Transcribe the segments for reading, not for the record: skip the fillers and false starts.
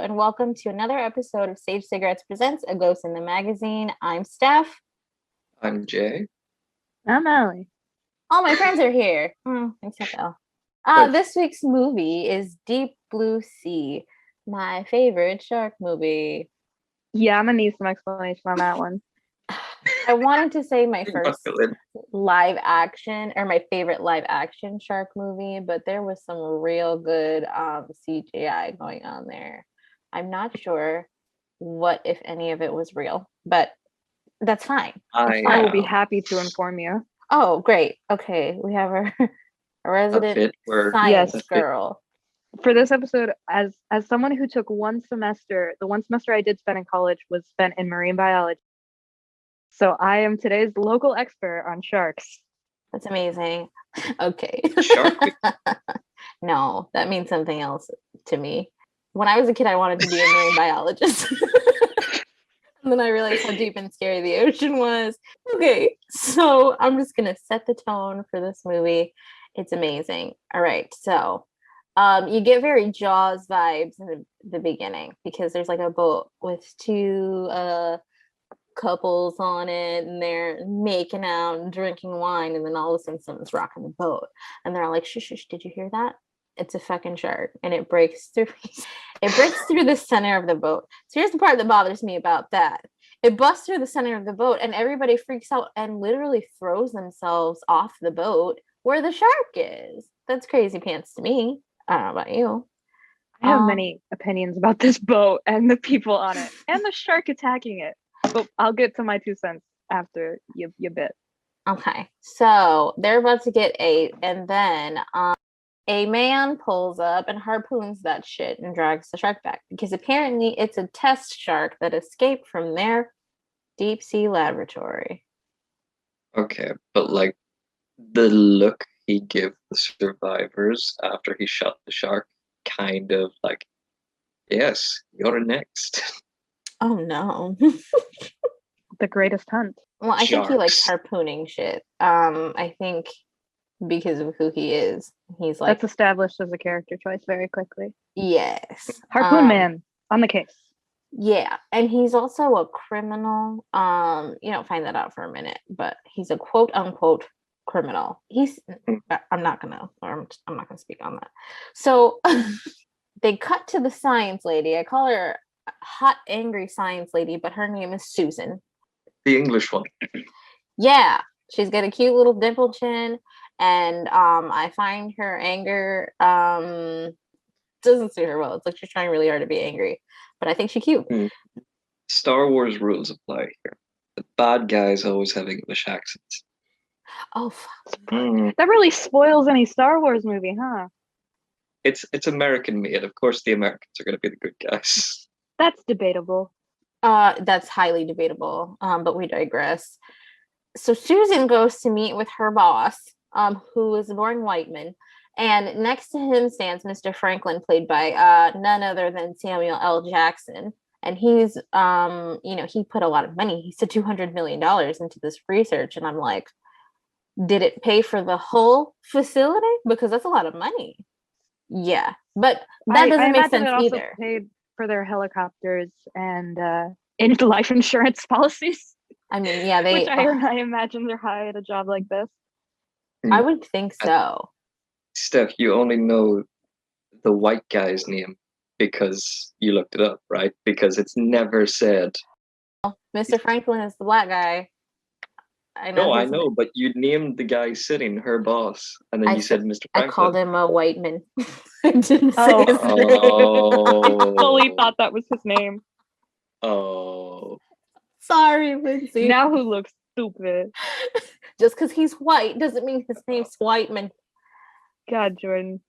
and welcome to another episode of Sage Cigarettes Presents A Ghost in the Magazine. I'm Steph. I'm Jay. I'm Allie. All my friends are here, except Elle. This week's movie is Deep Blue Sea, my favorite shark movie. Yeah, I'm gonna need some explanation on that one. I wanted to say my first live action or my favorite live action shark movie, but there was some real good CGI going on there. I'm not sure what, if any of it was real, but that's fine. I will be happy to inform you. Oh, great. Okay, we have our resident science girl. For this episode, as someone who took one semester, the one semester I did spend in college was spent in marine biology. So I am today's local expert on sharks. That's amazing. Okay. Shark? No, that means something else to me. When I was a kid, I wanted to be a marine biologist. And then I realized how deep and scary the ocean was. Okay, so I'm just going to set the tone for this movie. It's amazing. All right, so you get very Jaws vibes in the beginning because there's like a boat with two couples on it and they're making out and drinking wine, and then all of a sudden someone's rocking the boat and they're all like, shush, did you hear that? It's a fucking shark, and it breaks through the center of the boat. So here's the part that bothers me about that. It busts through the center of the boat and everybody freaks out and literally throws themselves off the boat where the shark is. That's crazy pants to me. I don't know about you. I have many opinions about this boat and the people on it and the shark attacking it. But I'll get to my 2 cents after you bit. Okay, so they're about to get ate, and then a man pulls up and harpoons that shit and drags the shark back because apparently it's a test shark that escaped from their deep sea laboratory. Okay, but like the look he gave the survivors after he shot the shark, kind of like, yes, you're next. Oh no. The greatest hunt. Well, I think he likes harpooning shit. I think because of who he is. He's like, that's established as a character choice very quickly. Yes. Harpoon man on the case. Yeah. And he's also a criminal. You don't find that out for a minute, but he's a quote unquote criminal. I'm not gonna speak on that. So they cut to the science lady. I call her hot, angry science lady, but her name is Susan. The English one. Yeah. She's got a cute little dimple chin. And I find her anger doesn't suit her well. It's like she's trying really hard to be angry, but I think she's cute. Star Wars rules apply here. The bad guys always have English accents. Oh, fuck. That really spoils any Star Wars movie, huh? It's American made. Of course, the Americans are going to be the good guys. That's debatable. That's highly debatable. But we digress. So Susan goes to meet with her boss, who is Lauren Whiteman, and next to him stands Mr. Franklin, played by none other than Samuel L. Jackson. And he's, he put a lot of money. He said $200 million into this research, and I'm like, did it pay for the whole facility? Because that's a lot of money. Yeah, but that doesn't make sense also either. Paid for their helicopters and into life insurance policies. I mean, yeah, which I imagine they're high at a job like this. I would think so. Steph, you only know the white guy's name because you looked it up, right? Because it's never said. Mr. Franklin is the black guy. I know, but you named the guy sitting, her boss, and then you said Mr. Franklin. I called him a Whiteman. I didn't say his name. I fully thought that was his name. Oh. Sorry, Lindsay. Now who looks stupid? Just because he's white doesn't mean his name's Whiteman. God, Jordan.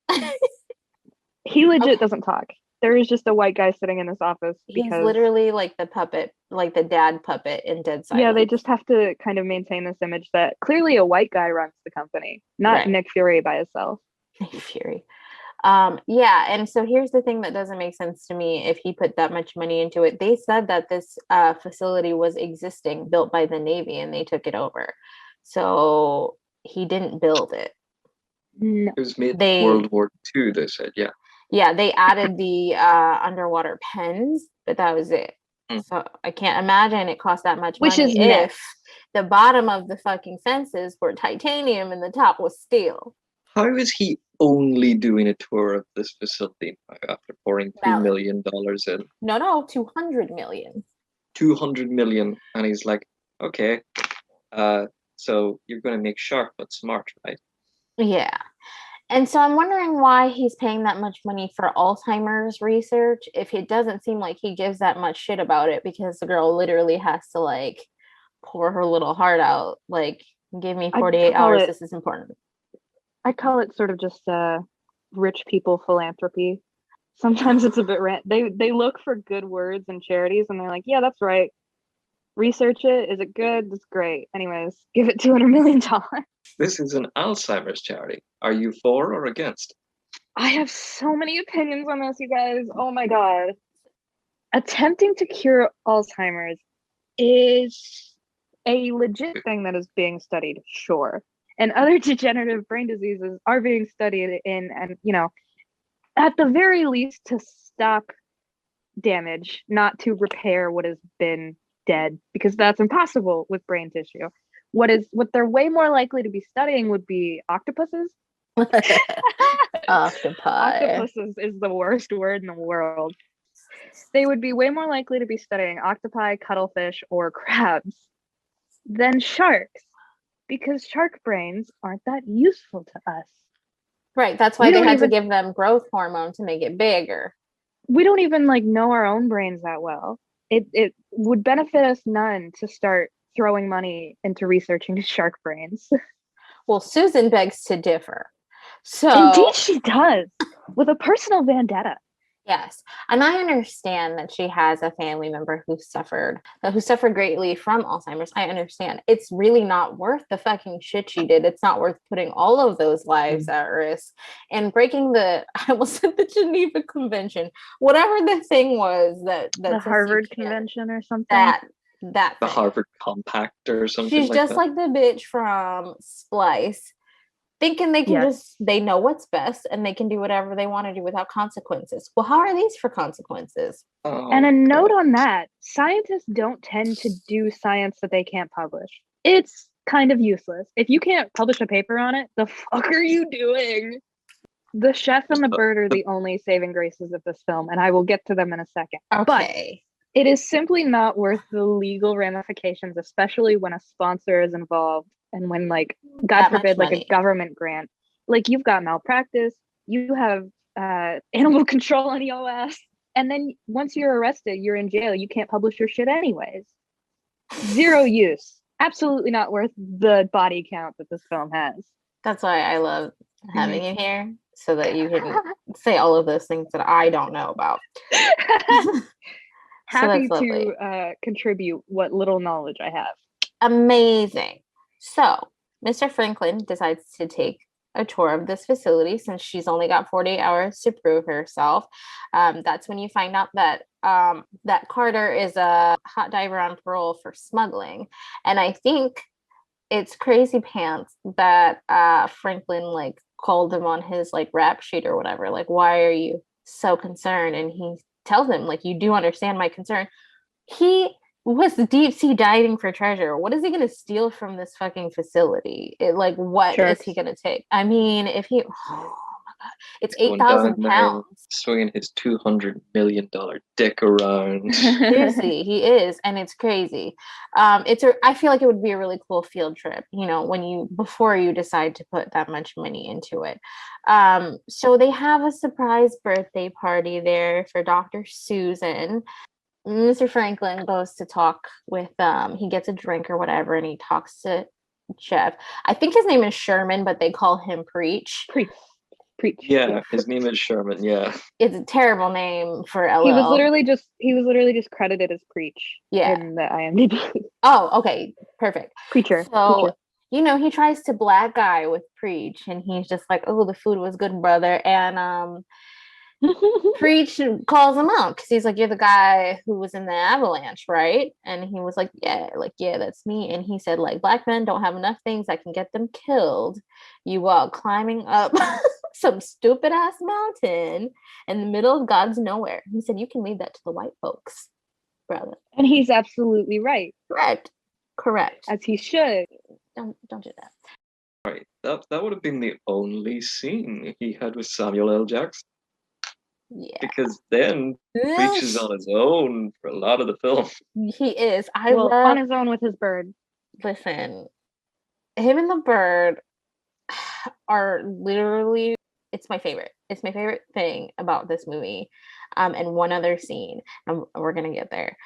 He legit doesn't talk. There is just a white guy sitting in this office. He's literally like the puppet, like the dad puppet in Dead Silence. Yeah, they just have to kind of maintain this image that clearly a white guy runs the company, not Nick Fury by himself. Nick Fury. Yeah, and so here's the thing that doesn't make sense to me if he put that much money into it. They said that this facility was existing, built by the Navy, and they took it over. So he didn't build it. No. It was made in World War II, they said, yeah. Yeah, they added the underwater pens, but that was it. So I can't imagine it cost that much Which money is if next. the bottom of the fucking fences were titanium and the top was steel. How is he only doing a tour of this facility now after pouring $2 Now, million in? no, 200 million. 200 million, and he's like, okay, so you're gonna make sharp but smart, right? Yeah. And so I'm wondering why he's paying that much money for Alzheimer's research if it doesn't seem like he gives that much shit about it, because the girl literally has to like pour her little heart out. Like, give me 48 hours. This is important. I call it sort of just rich people philanthropy. Sometimes it's a bit they look for good words and charities, and they're like, yeah, that's right. Research it. Is it good? It's great. Anyways, give it $200 million. This is an Alzheimer's charity. Are you for or against? I have so many opinions on this, you guys. Oh my god. Attempting to cure Alzheimer's is a legit thing that is being studied, sure. And other degenerative brain diseases are being studied and at the very least to stop damage, not to repair what has been dead, because that's impossible with brain tissue. What they're way more likely to be studying would be octopuses. Octopi. Octopuses is the worst word in the world. They would be way more likely to be studying octopi, cuttlefish, or crabs than sharks, because shark brains aren't that useful to us. Right. That's why they had to give them growth hormone to make it bigger. We don't even know our own brains that well. It would benefit us none to start throwing money into researching shark brains. Well, Susan begs to differ. So indeed she does, with a personal vendetta. Yes. And I understand that she has a family member who suffered greatly from Alzheimer's. I understand. It's really not worth the fucking shit she did. It's not worth putting all of those lives at risk and breaking I almost said the Geneva Convention, whatever the thing was the Harvard Convention or something. That the Harvard Compact or something. She's just like the bitch from Splice, thinking they can they know what's best and they can do whatever they want to do without consequences. Well, how are these for consequences? And a note on that, scientists don't tend to do science that they can't publish. It's kind of useless. If you can't publish a paper on it, the fuck are you doing? The chef and the bird are the only saving graces of this film, and I will get to them in a second. Okay. But it is simply not worth the legal ramifications, especially when a sponsor is involved and when, God forbid, a government grant. You've got malpractice, you have animal control on your ass, and then once you're arrested, you're in jail. You can't publish your shit anyways. Zero use. Absolutely not worth the body count that this film has. That's why I love having you here, so that you can say all of those things that I don't know about. Happy to contribute what little knowledge I have. Amazing. So Mr. Franklin decides to take a tour of this facility since she's only got 48 hours to prove herself. That's when you find out that that Carter is a hot diver on parole for smuggling. And I think it's crazy pants that Franklin called him on his rap sheet or whatever. Why are you so concerned? And he tells him, you do understand my concern. He was deep sea diving for treasure. What is he going to steal from this fucking facility? What is he going to take? I mean, if he, oh my God, it's 8,000 pounds. Swinging his $200 million dick around. Seriously, he is. And it's crazy. I feel like it would be a really cool field trip, before you decide to put that much money into it. So they have a surprise birthday party there for Dr. Susan. Mr. Franklin goes to talk with he gets a drink or whatever, and he talks to Jeff. I think his name is Sherman, but they call him Preach. Preach. Yeah, his name is Sherman. Yeah, it's a terrible name for LL. He was literally just credited as Preach. Yeah. In the IMDb. Oh, okay, perfect. Preacher. So he tries to black guy with Preach, and he's just like, "Oh, the food was good, brother," and Preach calls him out because he's like, "You're the guy who was in the avalanche, right?" And he was like, yeah, that's me. And he said, like, black men don't have enough things that can get them killed. You are climbing up some stupid ass mountain in the middle of God's nowhere. He said, you can leave that to the white folks, brother. And he's absolutely right. Correct. As he should. Don't do that. Right. That would have been the only scene he had with Samuel L. Jackson. Yeah. Because then Preach is on his own for a lot of the film. He is. On his own with his bird. Listen, him and the bird are literally, it's my favorite. It's my favorite thing about this movie. And one other scene, and we're gonna get there.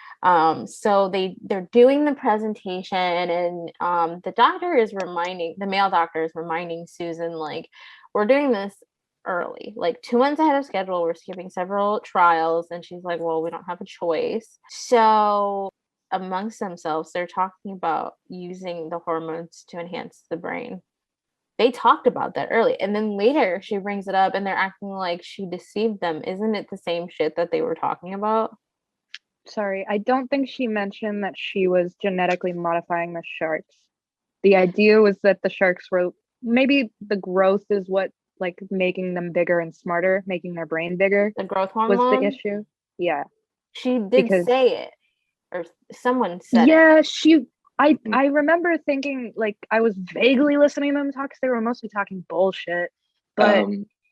So they're doing the presentation, and the male doctor is reminding Susan, like, we're doing this early, like 2 months ahead of schedule. We're skipping several trials, and she's like, well, we don't have a choice. So amongst themselves, they're talking about using the hormones to enhance the brain. They talked about that early, and then later she brings it up and they're acting like she deceived them. Isn't it the same shit that they were talking about? Sorry, I don't think she mentioned that she was genetically modifying the sharks. The idea was that the sharks were, maybe the growth is what, like, making them bigger and smarter, making their brain bigger. The growth was hormone the issue. Yeah. She did say it, or someone said it. I remember thinking, like, I was vaguely listening to them talk because they were mostly talking bullshit. But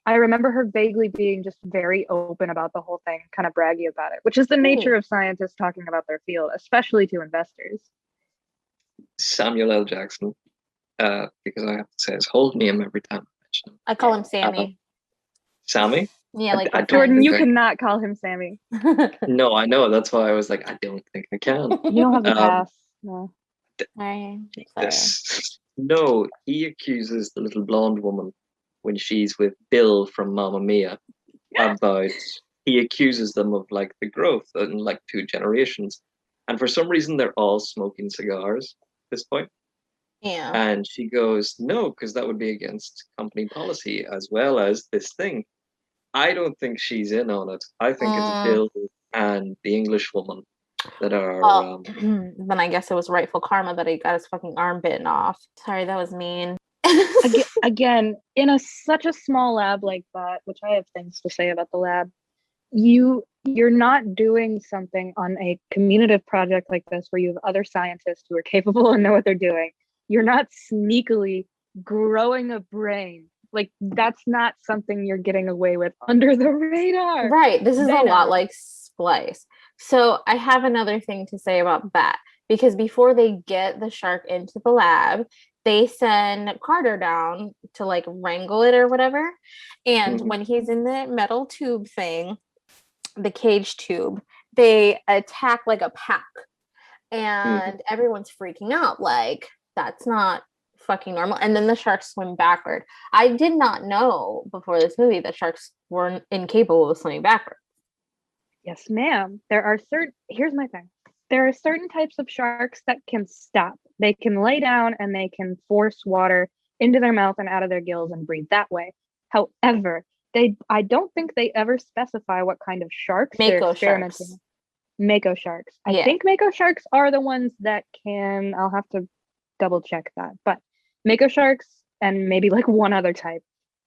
I remember her vaguely being just very open about the whole thing, kind of braggy about it, which is the nature of scientists talking about their field, especially to investors. Samuel L. Jackson, because I have to say his whole name every time I mention him. I call him Sammy. Sammy? Yeah, like Jordan, you cannot call him Sammy. No, I know. That's why I was like, I don't think I can. You don't have the pass. No. No, he accuses the little blonde woman when she's with Bill from Mamma Mia about, he accuses them of, like, the growth in, like, 2 generations. And for some reason, they're all smoking cigars at this point. Yeah. And she goes, no, because that would be against company policy as well as this thing. I don't think she's in on it. I think it's Bill and the English woman that are. Then I guess it was rightful karma that he got his fucking arm bitten off. Sorry, that was mean. Again, in such a small lab like that, which I have things to say about the lab, you're not doing something on a communicative project like this where you have other scientists who are capable and know what they're doing. You're not sneakily growing a brain. Like, that's not something you're getting away with under the radar. Right. This is a lot like Splice. So I have another thing to say about that, because before they get the shark into the lab, they send Carter down to, like, wrangle it or whatever. And when he's in the metal tube thing, the cage tube, they attack like a pack, and everyone's freaking out, like, that's not fucking normal. And then the sharks swim backward. I did not know before this movie that sharks were incapable of swimming backwards. Yes, ma'am. Here's my thing. There are certain types of sharks that can stop. They can lay down and they can force water into their mouth and out of their gills and breathe that way. However, I don't think they ever specify what kind of sharks they're experimenting with. Mako sharks. I think Mako sharks are the ones that can, I'll have to double check that, but Mako sharks and maybe like one other type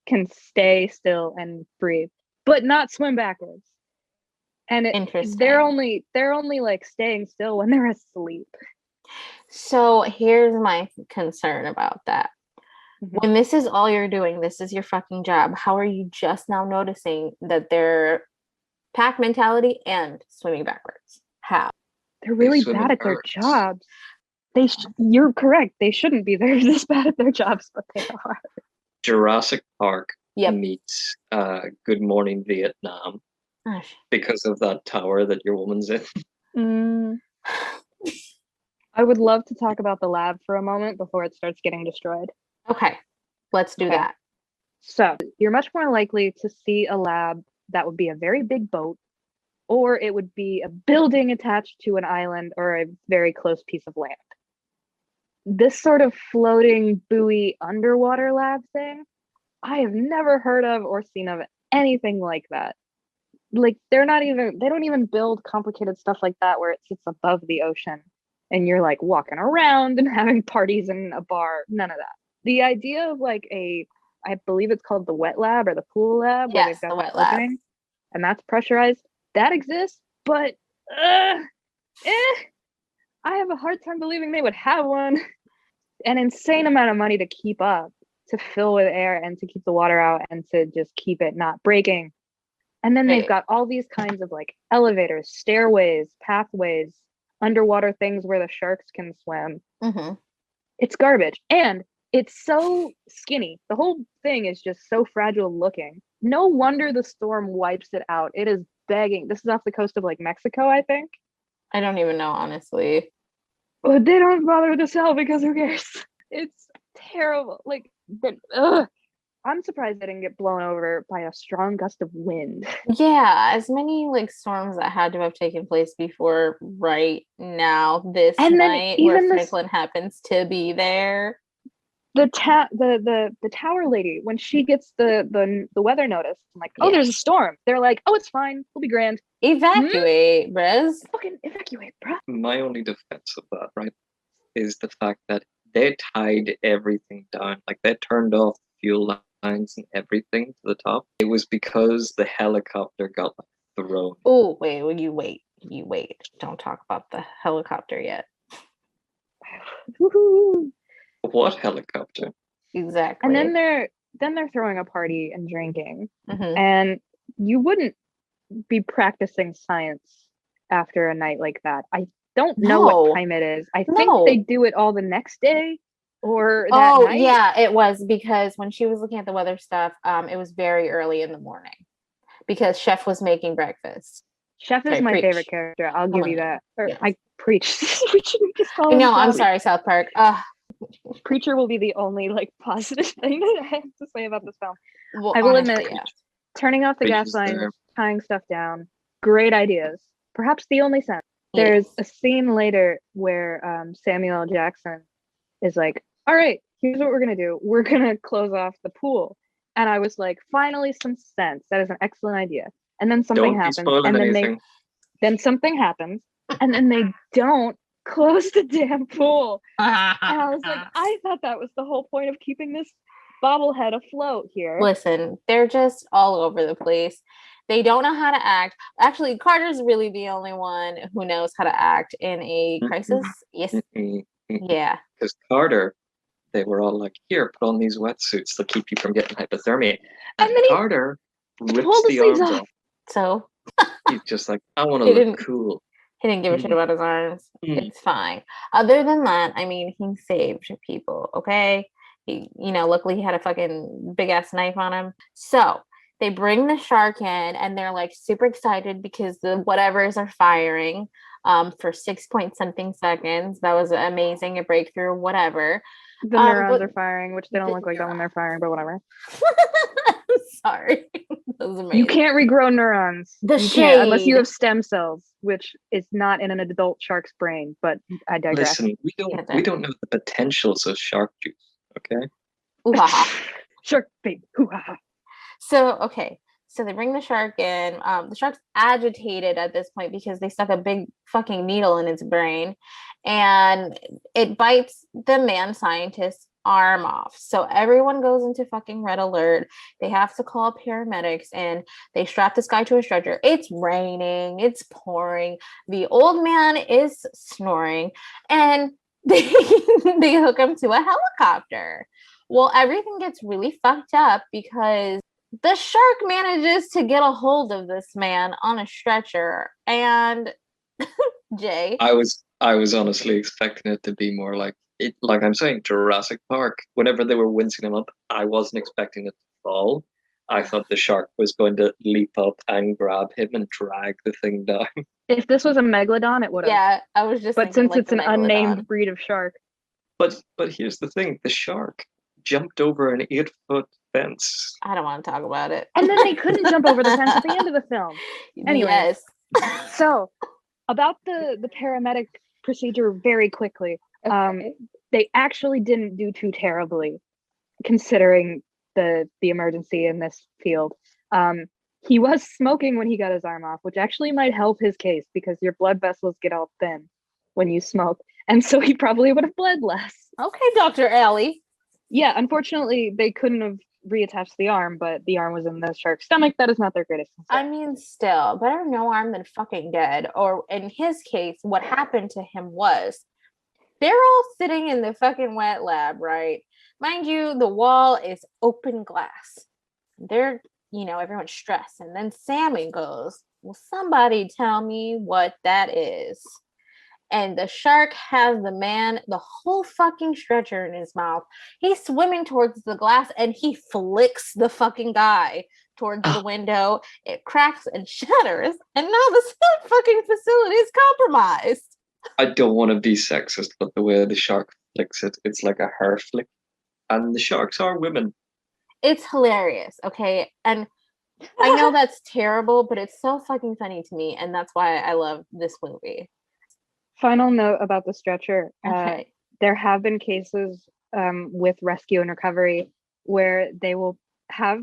can stay still and breathe, but not swim backwards. And they're only like staying still when they're asleep. So here's my concern about that. When this is all you're doing, this is your fucking job, how are you just now noticing that they're pack mentality and swimming backwards? How? They're really bad at their jobs. You're correct. They shouldn't be. They're this bad at their jobs, but they are. Jurassic Park meets Good Morning Vietnam because of that tower that your woman's in. I would love to talk about the lab for a moment before it starts getting destroyed. Okay, let's do that. So you're much more likely to see a lab that would be a very big boat, or it would be a building attached to an island or a very close piece of land. This sort of floating buoy underwater lab thing, I have never heard of or seen of anything like that. like they don't even build complicated stuff like that where it sits above the ocean and you're like walking around and having parties in a bar. None of that. The idea of like I believe it's called the wet lab or the pool lab where Yes, they've the got that wet lab. opening and that's pressurized. That exists, but I have a hard time believing they would have one. An insane amount of money to keep up, to fill with air and to keep the water out and to just keep it not breaking. And then they've Right. got all these kinds of like elevators, stairways, pathways, underwater things where the sharks can swim. Mm-hmm. It's garbage. And it's so skinny. The whole thing is just so fragile looking. No wonder the storm wipes it out. It is begging. This is off the coast of like Mexico, I think. I don't even know, honestly. But they don't bother to sell because who cares? It's terrible. Like, I'm surprised they didn't get blown over by a strong gust of wind. Yeah, as many like storms that had to have taken place before right now, this And then night even where this, Franklin happens to be there. the tower lady, when she gets the weather notice, I'm like, oh, Yeah. there's a storm. They're like, oh, it's fine. We'll be grand. Evacuate, Rez. Fucking evacuate, bruh. My only defense of that, right, is the fact that they tied everything down. Like they turned off fuel lines and everything to the top. It was because the helicopter got like thrown. Oh, wait, well, you wait. Don't talk about the helicopter yet. Woohoo. What helicopter? Exactly. And then they're throwing a party and drinking. Mhm. And you wouldn't be practicing science after a night like that. I don't know No. what time it is. I think No. they do it all the next day or that Oh, night. yeah, it was because when she was looking at the weather stuff, it was very early in the morning because Chef was making breakfast. Chef is Sorry, my preach. favorite character. I'll give my you God. that. Or Yes. I preach. We shouldn't just call him No, I'm Chef. sorry, South Park. Preacher will be the only like positive thing that I have to say about this film. Well, I will honestly, admit, yeah. turning off the gas Preacher's lines, there. tying stuff down, great ideas. Perhaps the only sense. There's Yes. a scene later where Samuel L. Jackson is like, all right, here's what we're going to do. We're going to close off the pool. And I was like, finally, some sense. That is an excellent idea. And then something Don't be happens. spoiling And then anything. then something happens. And then they don't close the damn pool. And I was like, I thought that was the whole point of keeping this bobblehead afloat here. Listen, they're just all over the place. They don't know how to act. Actually, Carter's really the only one who knows how to act in a crisis. Yes. Yeah. Because Carter, they were all like, here, put on these wetsuits. They'll keep you from getting hypothermia. And then he Carter rips pulled the the sleeves arms off. off. So He's just like, I want He to didn't- look cool. he didn't give a shit about his arms. Mm. It's fine. Other than that, I mean, he saved people, okay? He, luckily he had a fucking big ass knife on him. So they bring the shark in and they're like super excited because the whatevers are firing for 6-point-something seconds. That was amazing, a breakthrough, whatever. The neurons but- are firing, which they don't look like that when they're firing, but whatever. Sorry. That was amazing. You can't regrow neurons. The You can't, unless you shade. have stem cells, which is not in an adult shark's brain, but I digress. Listen, we don't know the potentials of shark juice, okay? Ooh, ha, ha. Shark baby. Hoo-ha-ha. So they bring the shark in. The shark's agitated at this point because they stuck a big fucking needle in its brain, and it bites the man scientist's arm off. So everyone goes into fucking red alert. They have to call paramedics, and they strap this guy to a stretcher. It's raining. It's pouring. The old man is snoring, and they hook him to a helicopter. Well, everything gets really fucked up because the shark manages to get a hold of this man on a stretcher, and Jay. I was honestly expecting it to be more like it, like I'm saying, Jurassic Park. Whenever they were wincing him up, I wasn't expecting it to fall. I thought the shark was going to leap up and grab him and drag the thing down. If this was a megalodon, it would have. Yeah, I was just. But thinking, since like, it's the an Megalodon. unnamed breed of shark, But here's the thing: the shark jumped over an 8-foot fence. I don't want to talk about it. and then they couldn't jump over the fence at the end of the film. Anyways. Yes. So, about the paramedic procedure, very quickly. Okay. They actually didn't do too terribly, considering the emergency in this field. He was smoking when he got his arm off, which actually might help his case because your blood vessels get all thin when you smoke. And so he probably would have bled less. Okay, Dr. Alley. Yeah, unfortunately, they couldn't have reattached the arm, but the arm was in the shark's stomach. That is not their greatest concern. I mean, still, better no arm than fucking dead. Or in his case, what happened to him was they're all sitting in the fucking wet lab, right? Mind you, the wall is open glass. They're, everyone's stressed. And then Sammy goes, "Will somebody tell me what that is?" And the shark has the whole fucking stretcher in his mouth. He's swimming towards the glass and he flicks the fucking guy towards the window. It cracks and shatters. And now the fucking facility is compromised. I don't want to be sexist, but the way the shark flicks it, it's like a hair flick. And the sharks are women. It's hilarious, okay? And I know that's terrible, but it's so fucking funny to me. And that's why I love this movie. Final note about the stretcher. Okay. There have been cases with rescue and recovery where they will have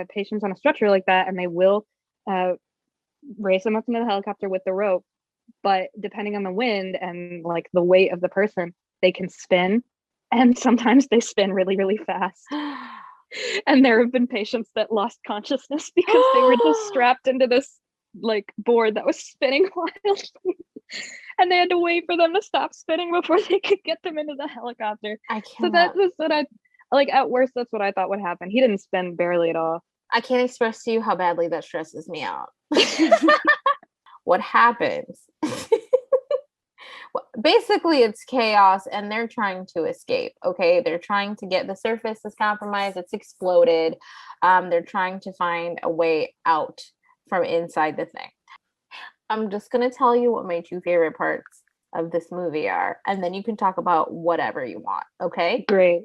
patients on a stretcher like that, and they will raise them up into the helicopter with the rope. But depending on the wind and like the weight of the person, they can spin, and sometimes they spin really, really fast. And there have been patients that lost consciousness because they were just strapped into this like board that was spinning wildly. And they had to wait for them to stop spinning before they could get them into the helicopter. So that was what I like. At worst, that's what I thought would happen. He didn't spin barely at all. I can't express to you how badly that stresses me out. What happens? Basically, it's chaos and they're trying to escape. Okay, they're trying to get, the surface is compromised, it's exploded. They're trying to find a way out from inside the thing. I'm just going to tell you what my two favorite parts of this movie are, and then you can talk about whatever you want. Okay, great.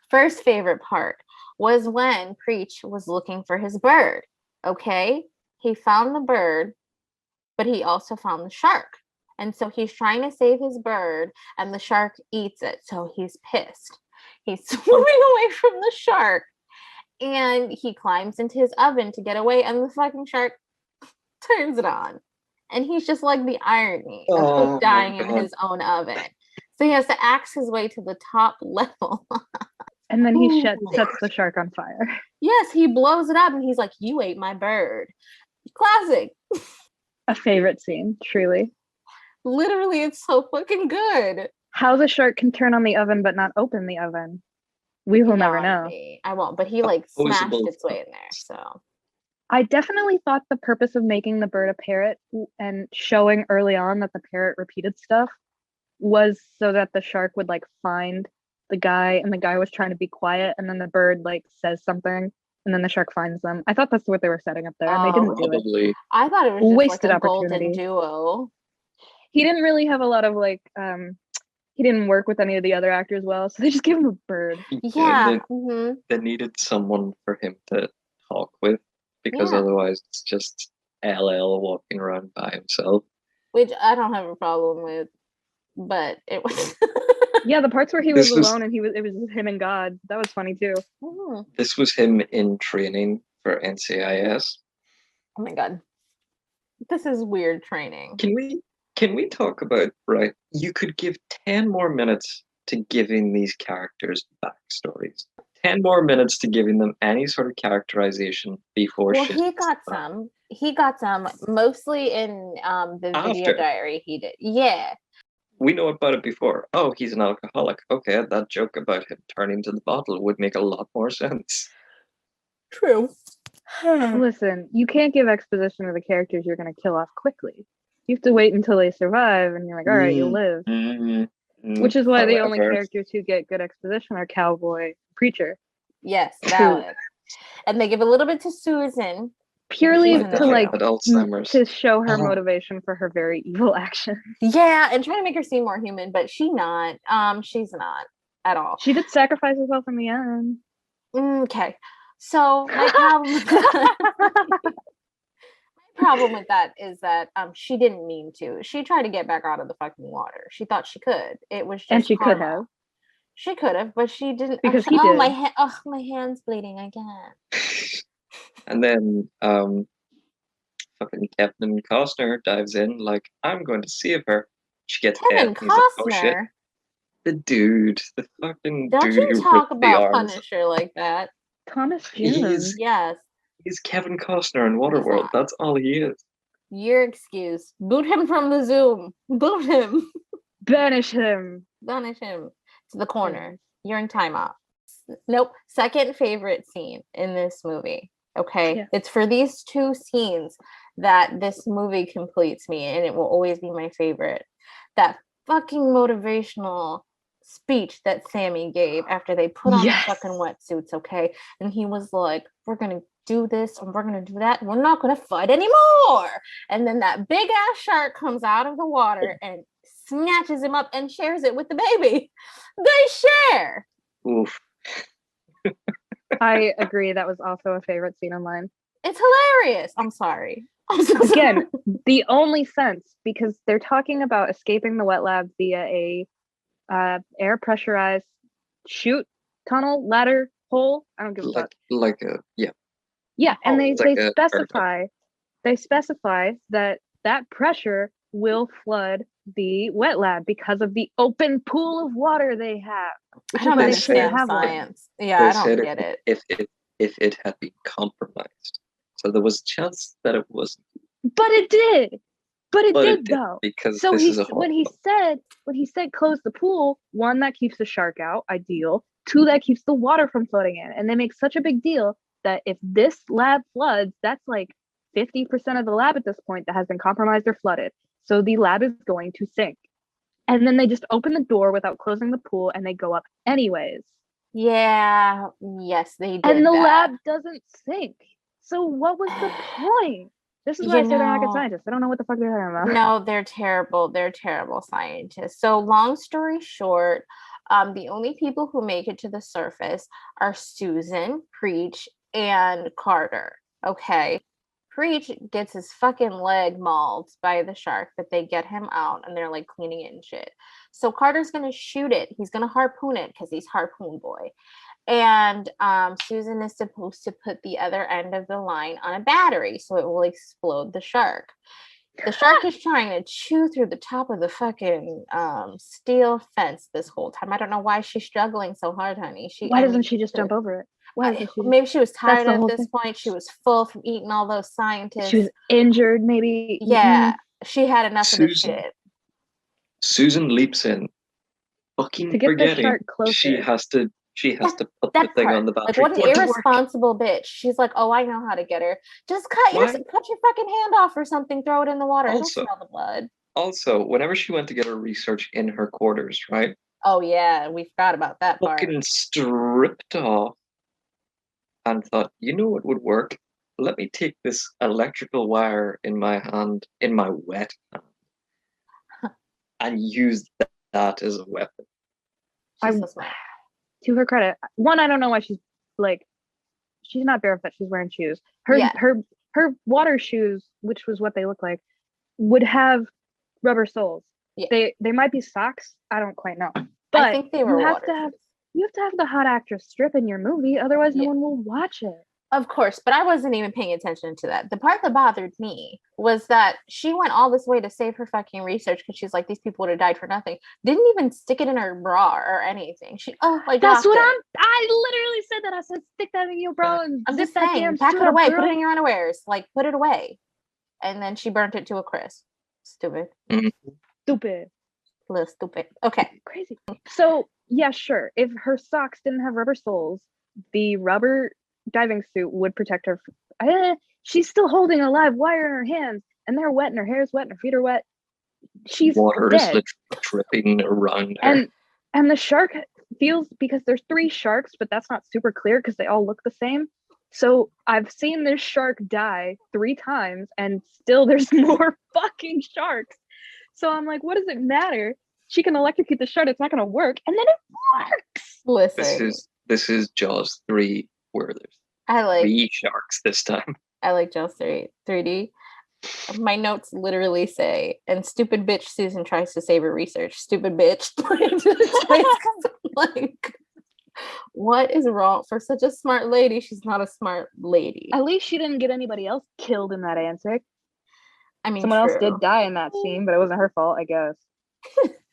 First favorite part was when Preach was looking for his bird. Okay, he found the bird, but he also found the shark. And so he's trying to save his bird and the shark eats it. So he's pissed. He's swimming away from the shark and he climbs into his oven to get away. And the fucking shark turns it on. And he's just like the irony of dying in his own oven. So he has to axe his way to the top level. And then he sets the shark on fire. Yes, he blows it up and he's like, "You ate my bird." Classic. A favorite scene, truly. Literally, it's so fucking good. How the shark can turn on the oven but not open the oven, we will never know. I won't, but he like smashed its way in there. So I definitely thought the purpose of making the bird a parrot and showing early on that the parrot repeated stuff was so that the shark would like find the guy, and the guy was trying to be quiet, and then the bird like says something, and then the shark finds them. I thought that's what they were setting up there, and they didn't do it. I thought it was just wasted like a opportunity. Golden duo. He didn't really have a lot of like he didn't work with any of the other actors well, so they just gave him a bird. Yeah. They needed someone for him to talk with, because otherwise it's just LL walking around by himself. Which I don't have a problem with, but it was yeah, the parts where he was alone and it was just him and God, that was funny too. This was him in training for NCIS. Oh my god. This is weird training. Can we talk about, right, you could give 10 more minutes to giving these characters backstories. 10 more minutes to giving them any sort of characterization before shit. He got some mostly in the video diary he did. Yeah. We know about it before. Oh, he's an alcoholic. Okay, that joke about him turning to the bottle would make a lot more sense. True. Listen, you can't give exposition to the characters you're going to kill off quickly. You have to wait until they survive, and you're like, all right, you'll live. Which is why the only characters who get good exposition are Cowboy, Preacher. Yes, valid. And they give a little bit to Susan. Purely to show her motivation for her very evil action. Yeah, and trying to make her seem more human, but she's not at all. She did sacrifice herself in the end. Okay. So my problem with that is that she didn't mean to. She tried to get back out of the fucking water. She thought she could. It was just and she could have. She could have, but she didn't. Because he did. My hand's bleeding again. And then fucking Kevin Costner dives in like, I'm going to save her. She gets hit, Kevin and he's like, oh shit. Costner. The fucking Don't dude you who talk ripped the about arms. Punisher like that. Thomas He's June. Yes, Kevin Costner in He's Waterworld. not. That's all he is. Your excuse. Boot him from the Zoom. Boot him. Banish him. Banish him to the corner. You're in timeout. Nope. Second favorite scene in this movie. Okay. Yeah. It's for these two scenes that this movie completes me, and it will always be my favorite. That fucking motivational speech that Sammy gave after they put on the fucking wetsuits, okay? And he was like, we're gonna do this and we're gonna do that, and we're not gonna fight anymore. And then that big ass shark comes out of the water and snatches him up and shares it with the baby. They share. Oof. I agree. That was also a favorite scene of mine. It's hilarious. I'm sorry. Again, the only sense, because they're talking about escaping the wet lab via a air pressurized chute, tunnel, ladder, hole. I don't give a fuck. Like a Yeah, and it's they like a specify that pressure will flood the wet lab because of the open pool of water they have. I don't They understand said- science. Yeah, they I don't said get it. if it had been compromised, so there was a chance that it wasn't. But it did. But it But did it did, though. because So this is a when he said close the pool, one, that keeps the shark out, ideal. Two, that keeps the water from flooding in. And they make such a big deal that if this lab floods, that's like 50% of the lab at this point that has been compromised or flooded. So the lab is going to sink. And then they just open the door without closing the pool and they go up anyways. Yeah, yes, they did. And the that. lab doesn't sink. So what was the point? This is why I say they're not good scientists. They don't know what the fuck they're talking about. No, they're terrible. They're terrible scientists. So long story short, the only people who make it to the surface are Susan, Preach, and Carter. Okay. Preach gets his fucking leg mauled by the shark, but they get him out and they're like cleaning it and shit. So Carter's gonna shoot it. He's gonna harpoon it because he's harpoon boy. And Susan is supposed to put the other end of the line on a battery so it will explode the shark. The shark is trying to chew through the top of the fucking steel fence this whole time. I don't know why she's struggling so hard, honey. Why doesn't she just jump over it? Why doesn't she? Maybe she was tired the at whole this thing. point. She was full from eating all those scientists. She was injured, maybe. Yeah, she had enough of the shit. Susan leaps in, fucking To get the forgetting shark closer. she has to put the That thing part. on the battery. Like, what an for it to work. irresponsible bitch. She's like, oh, I know how to get her. Just cut your Why? fucking hand off or something. Throw it in the water. It'll Also- smell the blood. Also, whenever she went to get her research in her quarters, right? Oh yeah, we forgot about that part. Fucking stripped off and thought, you know what would work? Let me take this electrical wire in my hand, in my wet hand, and use that as a weapon. She's so smart. To her credit, one, I don't know why she's not barefoot. She's wearing shoes. Her water shoes, which was what they look like, would have rubber soles. Yeah. They might be socks. I don't quite know. I But think they were you have water to have shoes. you have to have the hot actress strip in your movie, otherwise no Yeah. one will watch it. Of course, but I wasn't even paying attention to that. The part that bothered me was that she went all this way to save her fucking research because she's like, these people would have died for nothing. Didn't even stick it in her bra or anything. I That's what dropped it. I literally said that. I said, stick that in your bra and I'm zip just that saying, damn pack shit it up, away, girl. put it in your underwears, like put it away. And then she burnt it to a crisp. Stupid. Stupid. Little stupid. Okay. Crazy. So yeah, sure. If her socks didn't have rubber soles, the rubber diving suit would protect her. She's still holding a live wire in her hands, and they're wet, and her hair's wet, and her feet are wet. She's Water dead. is literally dripping around her. And the shark feels, because there's 3 sharks, but that's not super clear because they all look the same. So I've seen this shark die 3 times, and still there's more fucking sharks. So I'm like, what does it matter? She can electrocute the shark, it's not gonna work, and then it works. Listen. This is Jaws 3, where there's I like 3 sharks this time. Jaws 3D. My notes literally say, and stupid bitch Susan tries to save her research. Stupid bitch. Like, What is wrong for such a smart lady? She's not a smart lady. At least she didn't get anybody else killed in that antic. I mean, Someone else true. did die in that scene, but it wasn't her fault, I guess.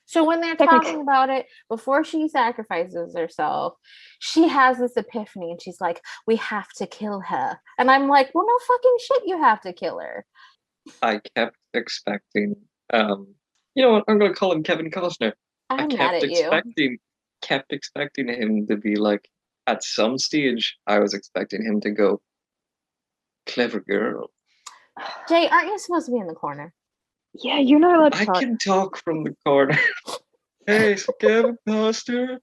So when they're talking about it, before she sacrifices herself, she has this epiphany and she's like, we have to kill her. And I'm like, well, no fucking shit, you have to kill her. I kept expecting, you know what, I'm going to call him Kevin Costner. I'm mad at you. Kept expecting him to be like, at some stage, I was expecting him to go, clever girl. Jay, aren't you supposed to be in the corner? Yeah, you're not allowed to I talk. can talk from the corner. Hey, it's Kevin Costner.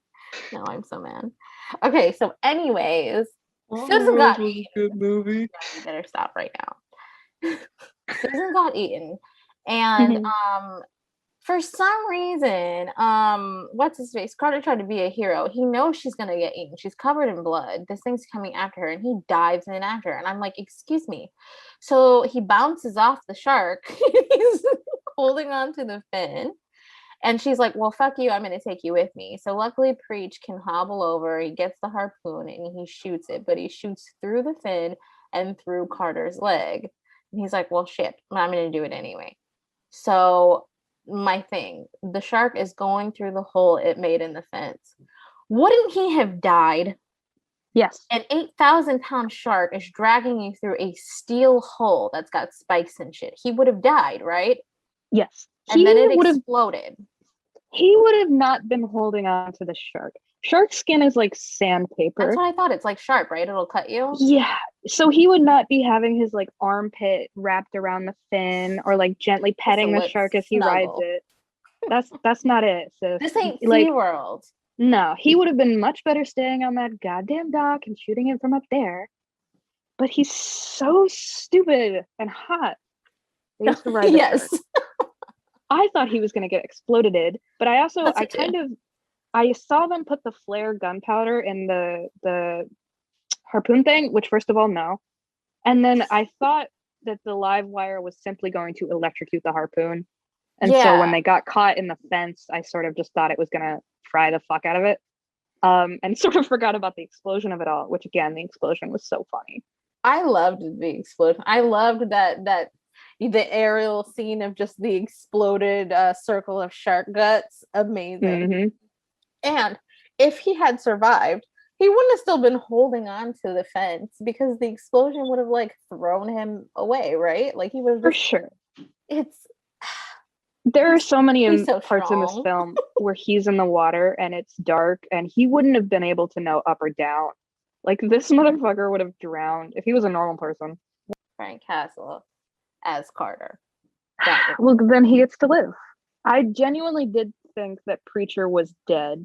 No, I'm so mad. Okay, so anyways, Susan was a good movie. You better stop right now. Susan got eaten. And for some reason, what's his face? Carter tried to be a hero. He knows she's gonna get eaten. She's covered in blood. This thing's coming after her, and he dives in after her. And I'm like, excuse me. So he bounces off the shark. He's holding on to the fin. And she's like, well, fuck you. I'm going to take you with me. So luckily, Preach can hobble over. He gets the harpoon and he shoots it. But he shoots through the fin and through Carter's leg. And he's like, well, shit, I'm going to do it anyway. So my thing, the shark is going through the hole it made in the fence. Wouldn't he have died? Yes. An 8,000-pound shark is dragging you through a steel hole that's got spikes and shit. He would have died, right? Yes. And then it exploded. He would have not been holding on to the shark. Shark skin is like sandpaper. That's what I thought. It's like sharp, right? It'll cut you. Yeah. So he would not be having his like armpit wrapped around the fin or like gently petting the shark as he rides it. That's not it. So this ain't like SeaWorld. No, he would have been much better staying on that goddamn dock and shooting it from up there. But he's so stupid and hot. They used to ride yes. I thought he was going to get exploded, but I saw them put the flare gunpowder in the harpoon thing, which first of all, no. And then I thought that the live wire was simply going to electrocute the harpoon. And so when they got caught in the fence, I sort of just thought it was going to fry the fuck out of it. And sort of forgot about the explosion of it all, which again, the explosion was so funny. I loved the explosion. I loved that the aerial scene of just the exploded circle of shark guts. Amazing. Mm-hmm. And if he had survived, he wouldn't have still been holding on to the fence because the explosion would have like thrown him away, right? Like he would have for sure. There are so many parts in this film where he's in the water and it's dark and he wouldn't have been able to know up or down. Like this motherfucker would have drowned if he was a normal person. Frank Castle as Carter. Well, then he gets to live. I genuinely did think that Preacher was dead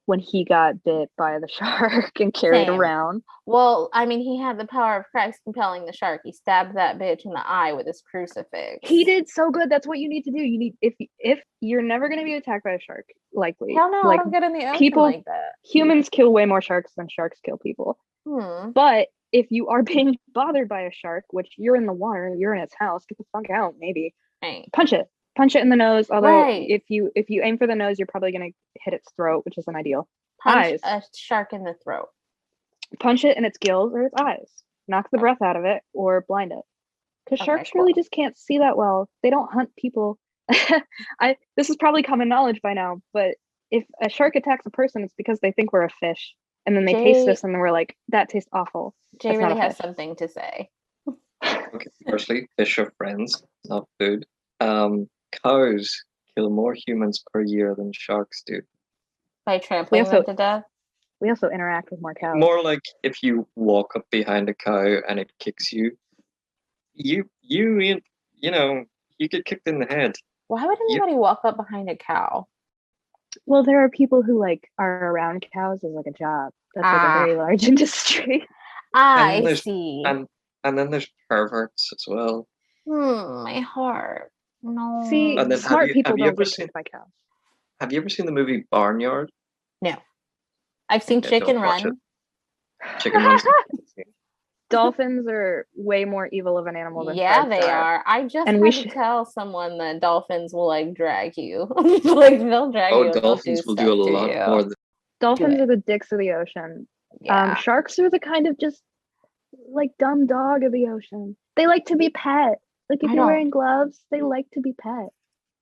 when he got bit by the shark and carried around. Well, I mean, he had the power of Christ compelling the shark. He stabbed that bitch in the eye with his crucifix. He did so good. That's what you need to do. You need if you're never going to be attacked by a shark, likely. Hell no, like, I don't get in the ocean like that. Humans kill way more sharks than sharks kill people. But if you are being bothered by a shark, which you're in the water, you're in its house, get the fuck out, maybe. Right. Punch it in the nose. Although if you aim for the nose, you're probably gonna hit its throat, which isn't ideal. Punch a shark in the throat. Punch it in its gills or its eyes. Knock the breath out of it or blind it. Because sharks really just can't see that well. They don't hunt people. This is probably common knowledge by now, but if a shark attacks a person, it's because they think we're a fish. And then they taste this and then we're like, that tastes awful. Jay really has something to say. Okay, firstly, fish are friends, not food. Cows kill more humans per year than sharks do. By trampling them to death? We also interact with more cows. More like if you walk up behind a cow and it kicks you, you get kicked in the head. Why would anybody walk up behind a cow? Well, there are people who are around cows as like a job. That's like a very large industry. I see. And then there's perverts as well. My heart. No. See, smart people don't get kicked by cows. Have you ever seen the movie Barnyard? No. I've seen Chicken Run. Chicken Run. Dolphins are way more evil of an animal than they are. I just had to tell someone that dolphins will like drag you. Like they'll drag you. Oh, dolphins will do a lot more Dolphins it. are the dicks of the ocean. Yeah. Sharks are the kind of just like dumb dog of the ocean. They like to be pet. Like if I you're don't- wearing gloves, they like to be pet.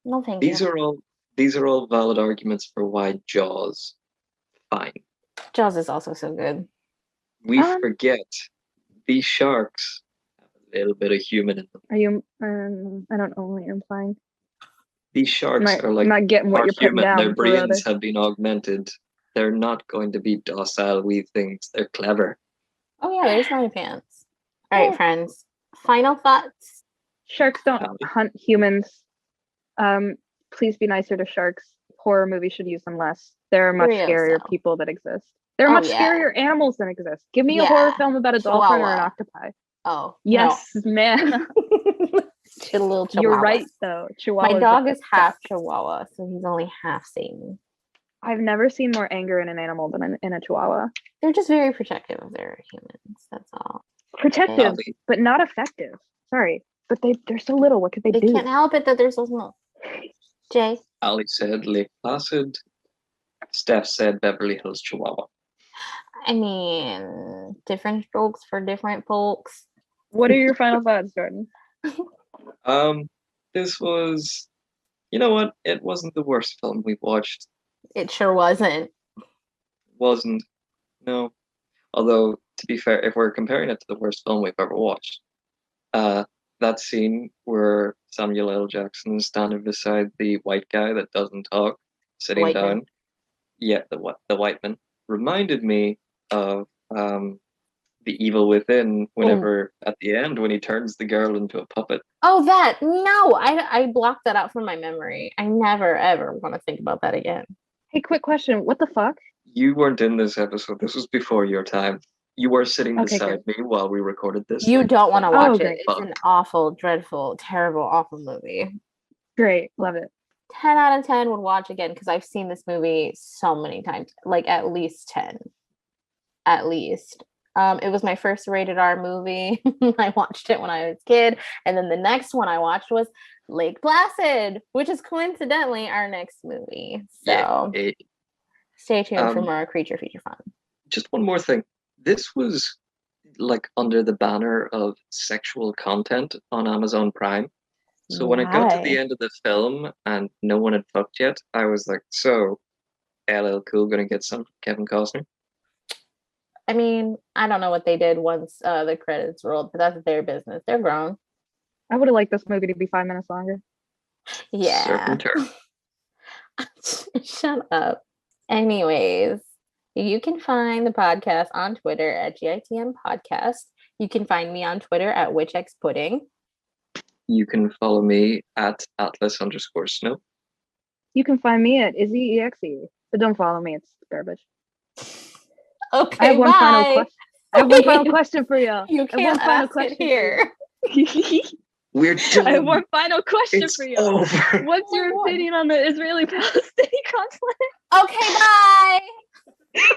No, thank These you. are all valid arguments for why Jaws. Fine. Jaws is also so good. We Um, forget these sharks have a little bit of human in them. Are you? I don't know what you're implying. These sharks are I'm like not getting what are you're putting human. Their down, brother. brains have been augmented. They're not going to be docile wee things. They're clever. Oh yeah, there's my pants. All right, Yeah. friends. Final thoughts. Sharks don't Allie. hunt humans. Please be nicer to sharks. Horror movies should use them less. There are much scarier Furioso. people that exist. There are Oh, much yeah. scarier animals that exist. Give me a horror Yeah. film about a dolphin or an Chihuahua. octopi. Oh Yes, man. A little chihuahua. You're right, though. Chihuahua. My dog is half Chihuahua, so he's only half Satan. I've never seen more anger in an animal than in a Chihuahua. They're just very protective of their humans. That's all. Protective, Allie. but not effective. Sorry, but they're so little. What could they They do? can't help it that they're so small. Jay. Ali said Lake Placid. Steph said Beverly Hills Chihuahua. I mean, different strokes for different folks. What are your final thoughts, Jordan? This was, you know what? It wasn't the worst film we've watched. It sure wasn't. Wasn't. No. Although, to be fair, if we're comparing it to the worst film we've ever watched, that scene where Samuel L. Jackson is standing beside the white guy that doesn't talk, sitting White down. man. Yeah, the white man reminded me of the Evil Within. Whenever at the end when he turns the girl into a puppet. Oh, that. No, I blocked that out from my memory. I never, ever want to think about that again. Hey, quick question. What the fuck? You weren't in this episode. This was before your time. You were sitting Okay, beside me while we recorded this. You don't want to watch it. great. It's an awful, dreadful, terrible, awful movie. Great. Love it. 10 out of 10 would watch again because I've seen this movie so many times, like at least 10. At least. It was my first rated R movie. I watched it when I was a kid. And then the next one I watched was Lake Placid, which is coincidentally our next movie. So Yeah, stay tuned for more Creature Feature Fun. just one more thing. This was like under the banner of sexual content on Amazon Prime. So when it got to the Why? end of the film and no one had fucked yet, I was like, so LL Cool gonna get some Kevin Costner? I mean, I don't know what they did once the credits rolled, but that's their business. They're grown. I would have liked this movie to be 5 minutes longer. Yeah. Certain term. Shut up. Anyways, you can find the podcast on Twitter at GITM Podcast. You can find me on Twitter at WitchXPudding. You can follow me at Atlas_Snow. You can find me at IzzyExe, but don't follow me. It's garbage. Okay, I have one final bye. question. I have one final Wait. question for you. You I have one can't final ask question it here. We're done. I have one final question It's for you. over. What's Oh my your God. opinion on the Israeli-Palestinian conflict? Okay, bye.